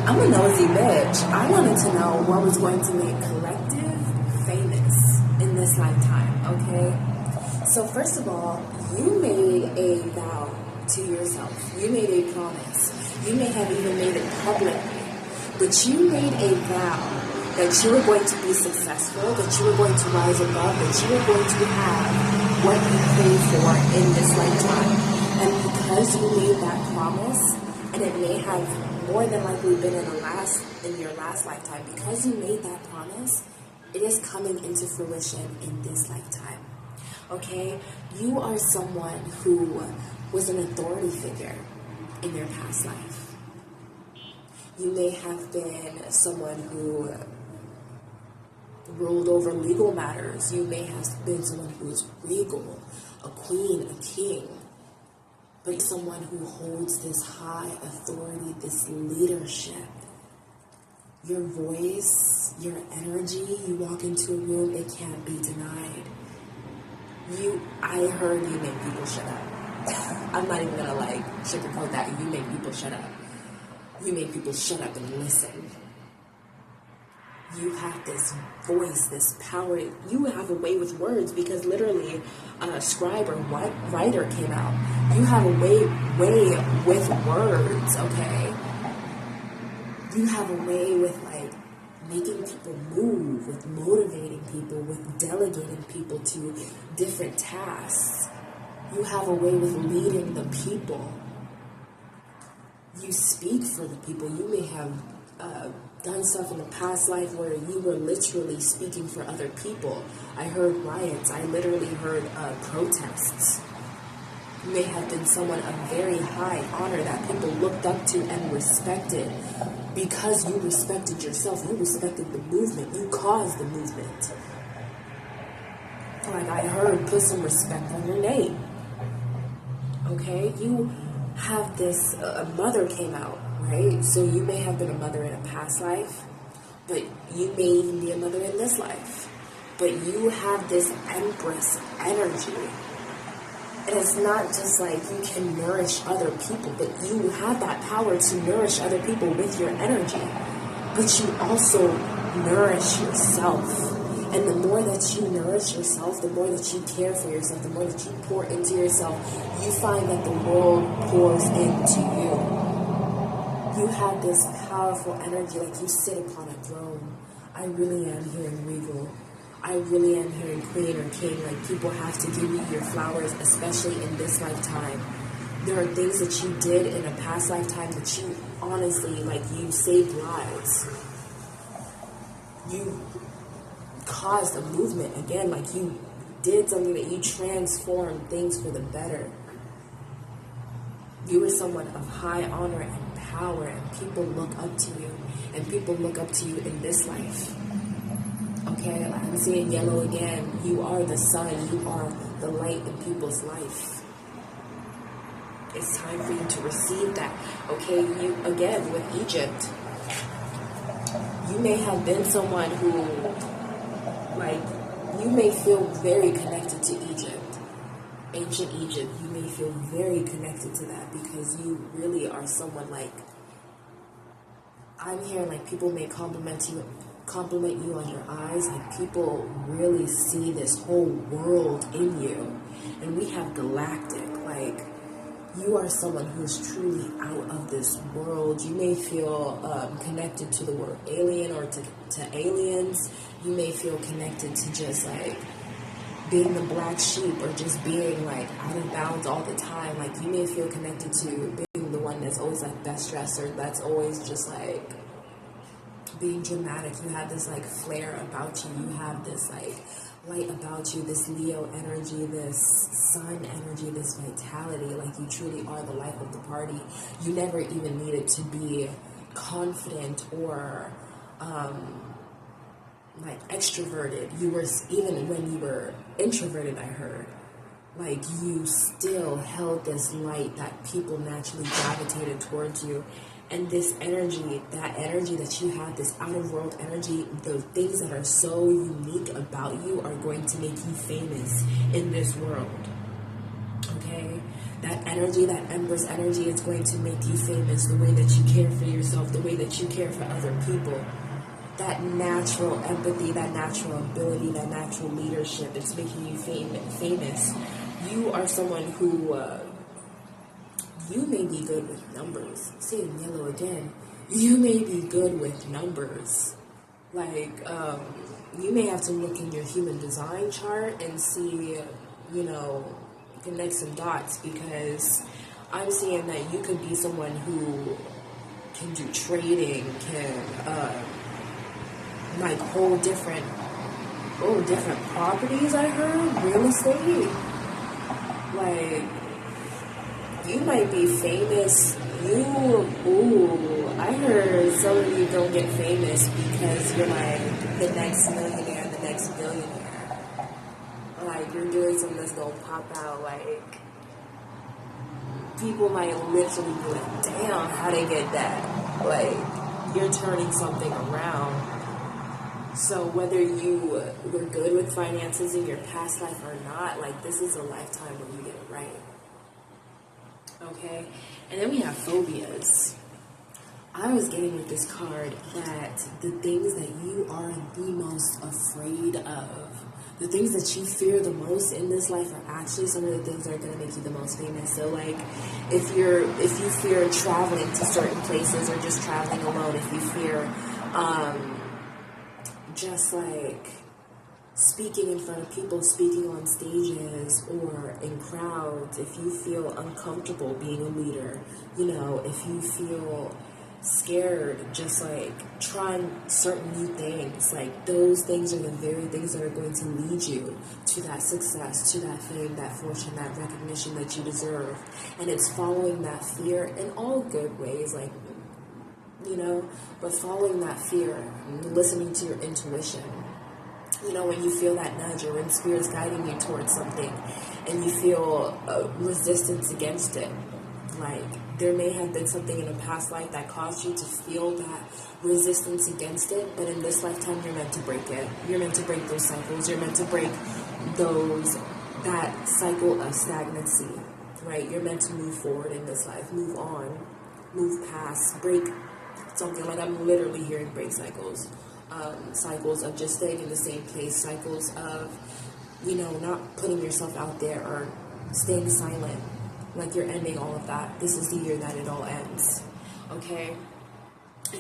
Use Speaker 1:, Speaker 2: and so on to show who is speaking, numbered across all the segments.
Speaker 1: I'm a nosy bitch. I wanted to know what was going to make Collective famous in this lifetime, okay? So first of all, you made a vow to yourself. You made a promise. You may have even made it publicly, but you made a vow that you were going to be successful, that you were going to rise above, that you were going to have what you prayed for in this lifetime. And because you made that promise, and it may have more than likely been in your last lifetime, because you made that promise, it is coming into fruition in this lifetime. Okay? You are someone who was an authority figure in your past life. You may have been someone who ruled over legal matters. You may have been someone who is regal, a queen, a king. But someone who holds this high authority, this leadership. Your voice, your energy, you walk into a room, it can't be denied. I heard you make people shut up. I'm not even gonna sugarcoat that. You make people shut up. You make people shut up and listen. You have this voice, this power. You have a way with words because literally a scribe or writer came out. You have a way with words, okay? You have a way with making people move, with motivating people, with delegating people to different tasks. You have a way with leading the people. You speak for the people. You may have done stuff in the past life where you were literally speaking for other people. I heard riots. I literally heard protests. You may have been someone of very high honor that people looked up to and respected because you respected yourself. You respected the movement. You caused the movement. I heard, put some respect on your name. Okay? You have this, a mother came out, right? So you may have been a mother in a past life, but you may even be a mother in this life. But you have this empress energy. And it's not just you can nourish other people, but you have that power to nourish other people with your energy. But you also nourish yourself. And the more that you nourish yourself, the more that you care for yourself, the more that you pour into yourself, you find that the world pours into you. You have this powerful energy, you sit upon a throne. I really am hearing regal. I really am hearing queen or king. People have to give you your flowers, especially in this lifetime. There are things that you did in a past lifetime that you honestly, you saved lives. You caused a movement again, you did something that you transformed things for the better. You were someone of high honor and power, and people look up to you, and people look up to you in this life. Okay, I'm seeing yellow again. You are the sun. You are the light in people's life. It's time for you to receive that. Okay, you again with Egypt. You may have been someone who you may feel very connected to Egypt, ancient Egypt. You may feel very connected to that because you really are someone I'm hearing people may compliment you on your eyes. People really see this whole world in you. And we have galactic, you are someone who is truly out of this world. You may feel connected to the word alien or to aliens. You may feel connected to just being the black sheep or just being out of bounds all the time. You may feel connected to being the one that's always best dressed or that's always just being dramatic. You have this flair about you. You have this light about you, this Leo energy, this sun energy, this vitality. You truly are the life of the party. You never even needed to be confident or extroverted. You were, even when you were introverted, I heard, you still held this light that people naturally gravitated towards you. And this energy, that you have, this out-of-world energy, the things that are so unique about you are going to make you famous in this world. Okay? That that energy, that Empress energy, is going to make you famous. The way that you care for yourself, the way that you care for other people, that natural empathy, that natural ability, that natural leadership, it's making you famous. You are someone who, you may be good with numbers. Seeing yellow again. You may be good with numbers. Like, you may have to look in your human design chart and see, connect some dots, because I'm seeing that you could be someone who can do trading, can, like, hold different properties, I heard, real estate. Like, you might be famous. I heard some of you don't get famous because you're like the next millionaire, the next billionaire. Like, you're doing something that's gonna pop out. Like, people might literally be like, damn, how they get that? Like, you're turning something around. So whether you were good with finances in your past life or not, like, this is a lifetime where you get it right. Okay? And then we have phobias. I was getting with this card that the things that you are the most afraid of, the things that you fear the most in this life, are actually some of the things that are going to make you the most famous. So, like, if you fear traveling to certain places, or just traveling alone, if you fear just like speaking in front of people, speaking on stages or in crowds, if you feel uncomfortable being a leader, if you feel scared, just like trying certain new things, like, those things are the very things that are going to lead you to that success, to that fame, that fortune, that recognition that you deserve. And it's following that fear in all good ways, like, but following that fear, listening to your intuition. When you feel that nudge, or when spirit's guiding you towards something and you feel resistance against it, like, there may have been something in a past life that caused you to feel that resistance against it, but in this lifetime you're meant to break it. You're meant to break those cycles. You're meant to break that cycle of stagnancy, right? You're meant to move forward in this life, move on, move past, break something. Like, I'm literally hearing break cycles. Cycles of just staying in the same place, cycles of, not putting yourself out there, or staying silent. Like, you're ending all of that. This is the year that it all ends. Okay?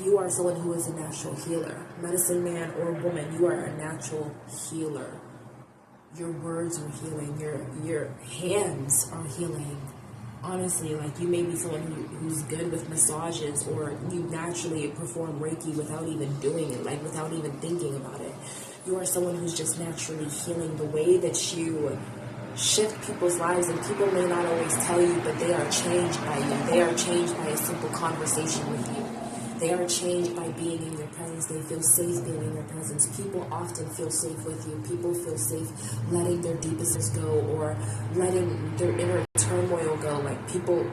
Speaker 1: You are someone who is a natural healer. Medicine man or woman, you are a natural healer. Your words are healing. Your hands are healing. Honestly, like, you may be someone who's good with massages, or you naturally perform Reiki without even doing it, like, without even thinking about it. You are someone who's just naturally healing. The way that you shift people's lives, and people may not always tell you, but they are changed by you. They are changed by a simple conversation with you. They are changed by being in your presence. They feel safe being in your presence. People often feel safe with you. People feel safe letting their deepest go, or letting their inner turmoil go. Like, people,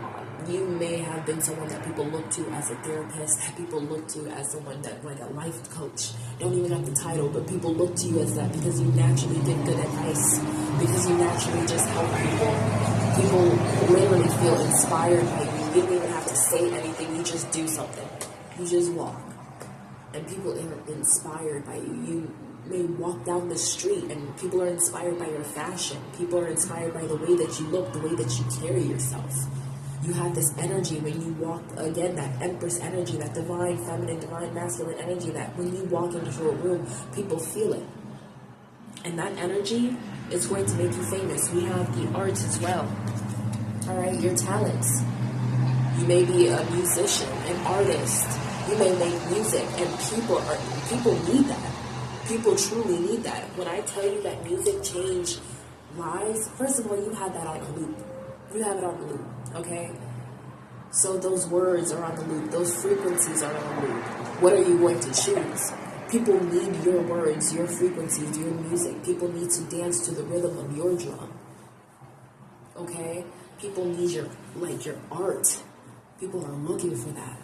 Speaker 1: you may have been someone that people look to as a therapist, that people look to as someone that, like, a life coach. Don't even have the title, but people look to you as that because you naturally give good advice, because you naturally just help people. People literally feel inspired by you. You don't even have to say anything. You just do something. You just walk. And people are inspired by you. You may walk down the street and people are inspired by your fashion. People are inspired by the way that you look, the way that you carry yourself. You have this energy when you walk, again, that Empress energy, that divine feminine, divine masculine energy, that when you walk into a room, people feel it. And that energy is going to make you famous. We have the arts as well. All right, your talents. You may be a musician, an artist. You may make music, and people need that. People truly need that. When I tell you that music changed lives, first of all, you have that on a loop. You have it on the loop, okay? So those words are on the loop. Those frequencies are on the loop. What are you going to choose? People need your words, your frequencies, your music. People need to dance to the rhythm of your drum, okay? People need your art. People are looking for that.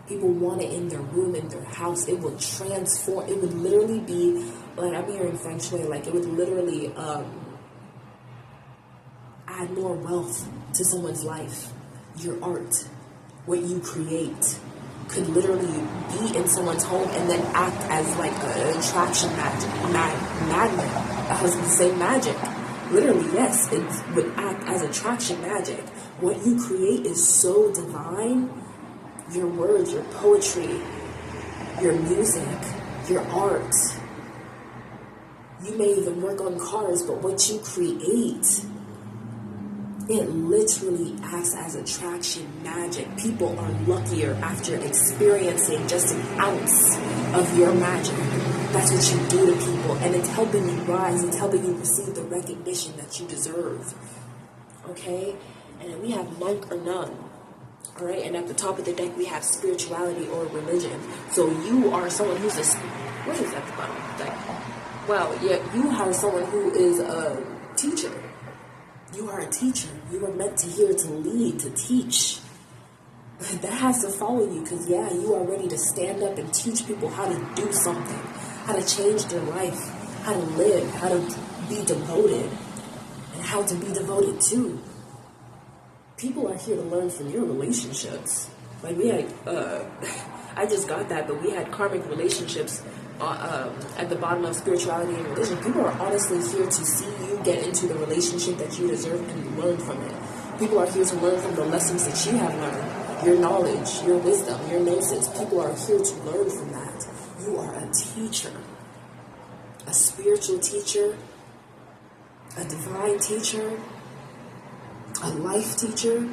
Speaker 1: People want it in their room, in their house. It would transform. It would literally be, like, I'm hearing feng shui, like, it would literally add more wealth to someone's life. Your art, what you create, could literally be in someone's home and then act as like an attraction magnet. I was going to say magic. Literally, yes, it would act as attraction magic. What you create is so divine. Your words, your poetry, your music, your art. You may even work on cars, but what you create, it literally acts as attraction magic. People are luckier after experiencing just an ounce of your magic. That's what you do to people, and it's helping you rise. It's helping you receive the recognition that you deserve. Okay? And then we have monk or nun. All right? And at the top of the deck, we have spirituality or religion. So you are someone who's what is at the bottom of the deck? Well, yeah, you are someone who is a teacher. You are a teacher. You are meant to here to lead, to teach. That has to follow you because, yeah, you are ready to stand up and teach people how to do something, how to change their life, how to live, how to be devoted, and how to be devoted to. People are here to learn from your relationships. Like we had, I just got that, but we had karmic relationships at the bottom of spirituality and religion. People are honestly here to see you get into the relationship that you deserve and learn from it. People are here to learn from the lessons that you have learned, your knowledge, your wisdom, your gnosis. People are here to learn from that. You are a teacher, a spiritual teacher, a divine teacher, a life teacher.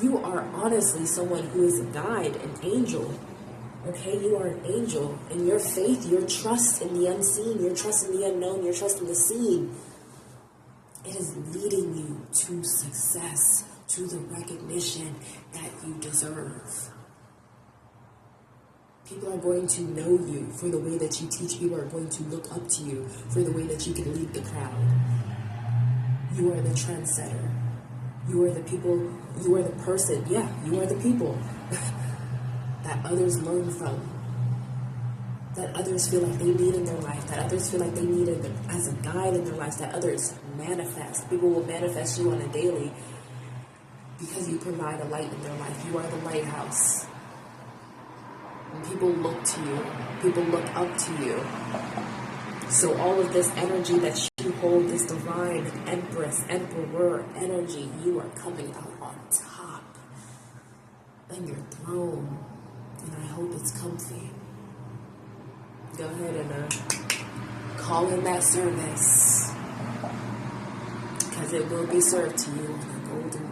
Speaker 1: You are honestly someone who is a guide, an angel. Okay, you are an angel. And your faith, your trust in the unseen, your trust in the unknown, your trust in the seen, it is leading you to success, to the recognition that you deserve. People are going to know you for the way that you teach. People are going to look up to you for the way that you can lead the crowd. You are the trendsetter. You are the people, you are the person, yeah, you are the people that others learn from, that others feel like they need in their life, that others feel like they need as a guide in their lives, that others manifest. People will manifest you on a daily because you provide a light in their life. You are the lighthouse. And people look to you. People look up to you. So all of this energy that you hold, this divine empress, emperor energy, you are coming out on top on your throne. And I hope it's comfy. Go ahead and call in that service, because it will be served to you on a golden